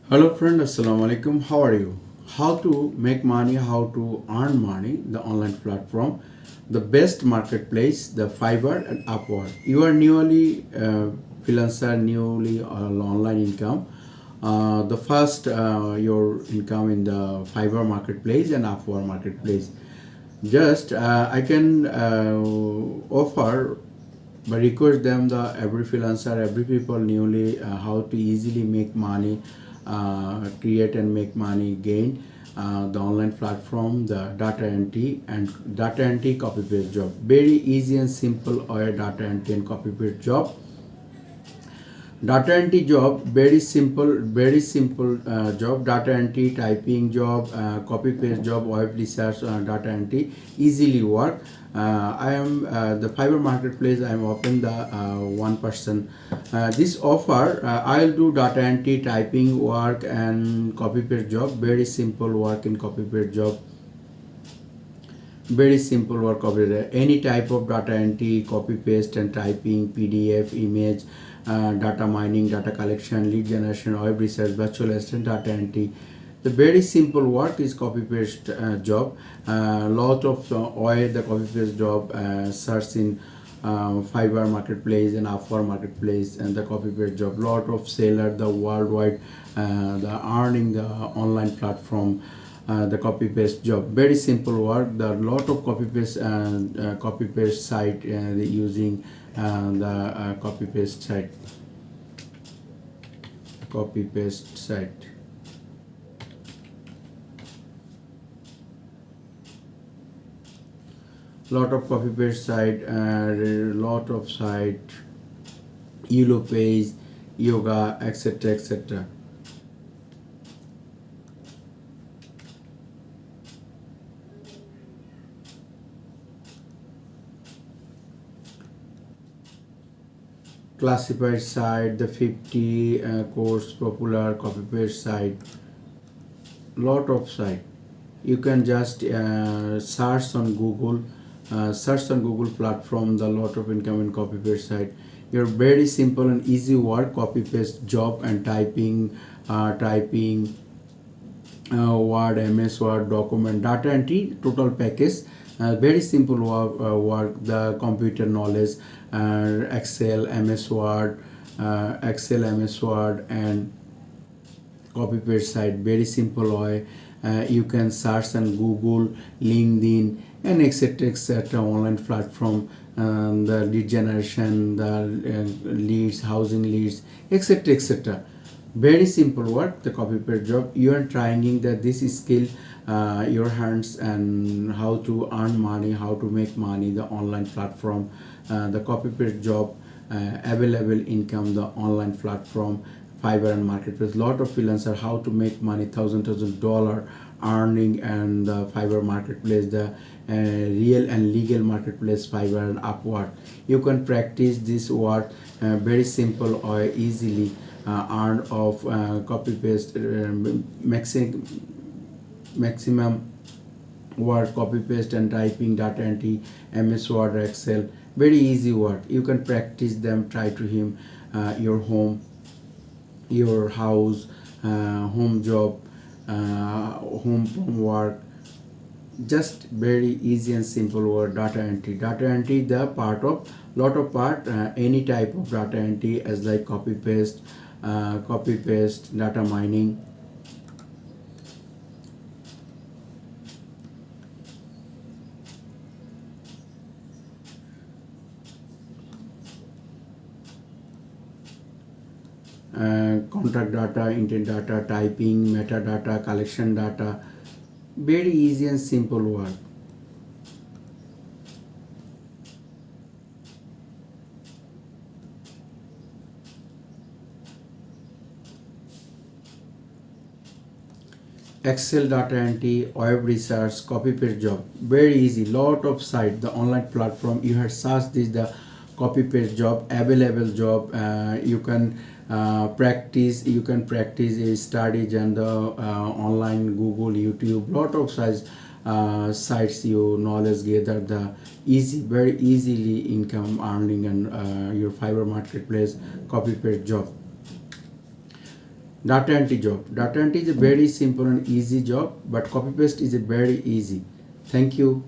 Hello friend, Assalamu alaikum. How are you? How to make money, how to earn money, the online platform, the best marketplace, the Fiverr and Upwork. You are newly freelancer, newly online income. The first your income in the Fiverr Marketplace and Upwork Marketplace. Just I can offer but request them the every freelancer, every people newly how to easily make money, create and make money, gain the online platform, the data entry copy paste job. Very easy and simple or data entry and copy paste job. Data entry job, very simple job. Data entry, typing job, copy paste job, web research, data entry, easily work. I am the Fiverr Marketplace. I am open the one person. This offer, I'll do data entry, typing work, and copy paste job. Very simple work in copy paste job. Very simple work of it. Any type of data entry, copy paste and typing, PDF, image, data mining, data collection, lead generation, web research, virtual assistant, data entry. The very simple work is copy paste job. Lot of oil the copy paste job. Search in Fiverr Marketplace and Upwork Marketplace and the copy paste job. Lot of seller the worldwide the earning the online platform. The copy paste job, very simple work. There are lot of copy paste site using the copy paste site. Lot of copy paste site, lot of site, Yellow page, yoga, etc, etc. Classified site, the 50 course popular copy paste site, lot of site. You can just search on Google platform the lot of income and copy paste site. Your very simple and easy work, copy paste job and typing Word, MS Word, document, data entry, total package. Very simple work, the computer knowledge, Excel, MS Word, and copy paste site. Very simple way. You can search on Google, LinkedIn, and etc. Online platform, the lead generation, the leads, housing leads, etc. Very simple work, the copy paste job. You are trying that this skill your hands and how to earn money, how to make money, the online platform, the copy paste job, available income, the online platform, Fiverr and Marketplace. Lot of freelancer how to make money, thousand dollar earning, and the Fiverr Marketplace, the real and legal marketplace, Fiverr and Upwork. You can practice this work very simple or easily earn of copy paste maximum work, copy paste and typing, data entry, MS Word, Excel. Very easy work. You can practice them. Try to him your home, your house, home job, home from work. Just very easy and simple word, data entry, the part of lot of part, any type of data entry as like copy paste, data mining. Contract data, intent data, typing, metadata, collection data. Very easy and simple work. Excel data entry, web research, copy paste job. Very easy. Lot of site, the online platform. You have searched this the copy paste job, available job. You can practice. You can practice a study and the online Google, YouTube. Lot of sites you knowledge gather the easy, very easily income earning, and your Fiverr Marketplace copy paste job. Data entry job. Data entry is a very simple and easy job, but copy paste is a very easy. Thank you.